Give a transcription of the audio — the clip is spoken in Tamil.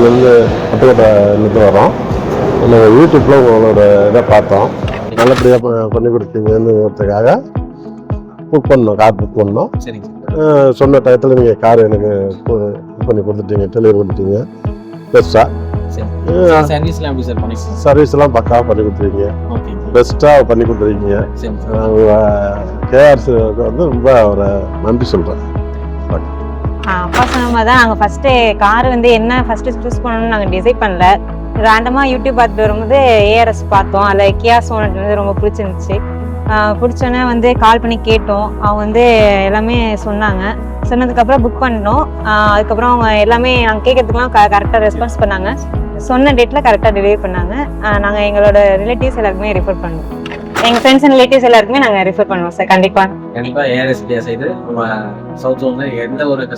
வந்து பட்டுக்கோட்டையிலேருந்து வரோம். நாங்கள் யூடியூப்பில் உங்களோட இதை பார்த்தோம். நல்லபடியாக பண்ணி கொடுத்தீங்கன்னுங்கிறதுக்காக கார் புக் பண்ணோம். சரிங்க சொன்ன டயத்தில் நீங்கள் கார் எனக்கு இது பண்ணி கொடுத்துட்டீங்க, டெலிவரி கொடுத்துட்டீங்க. பெஸ்ட்டாக சார். சர்வீஸ்லாம் எப்படி சார் பண்ணி? சர்வீஸ்லாம் பக்காவாக பண்ணி கொடுத்துருக்கீங்க, ஓகே பெஸ்ட்டாக பண்ணி கொடுத்துருக்கீங்க. சரி கேஆர்ஸுக்கு வந்து ரொம்ப ஒரு நன்றி சொல்கிறேன். அப்பா சொன்ன மாதிரி தான் நாங்கள் ஃபஸ்ட்டு கார் வந்து என்ன ஃபஸ்ட்டு சூஸ் பண்ணணும்னு நாங்கள் டிசைட் பண்ணல. ரேண்டமாக யூடியூப் பார்த்துட்டு வரும்போது ஏஆர்எஸ் பார்த்தோம். அதில் கியா சோனட் வந்து ரொம்ப பிடிச்சிருந்துச்சு. பிடிச்சோன்னே வந்து கால் பண்ணி கேட்டோம். அவங்க வந்து எல்லாமே சொன்னாங்க. சொன்னதுக்கப்புறம் புக் பண்ணோம். அதுக்கப்புறம் அவங்க எல்லாமே நாங்கள் கேட்கறதுக்குலாம் கரெக்டாக ரெஸ்பான்ஸ் பண்ணாங்க. சொன்ன டேட்டில் கரெக்டாக டெலிவரி பண்ணாங்க. நாங்கள் எங்களோட ரிலேட்டிவ்ஸ் எல்லாருக்குமே ரெஃபர் பண்ணோம். எங்கள் ஃப்ரெண்ட்ஸ் அண்ட் ரிலேட்டிவ்ஸ் எல்லாருக்குமே நாங்கள் ரெஃபர் பண்ணுவோம் சார். கண்டிப்பாக ஏஆர்எஸ் சைடு நம்ம சவுத் ஜோன்ல எந்த ஒரு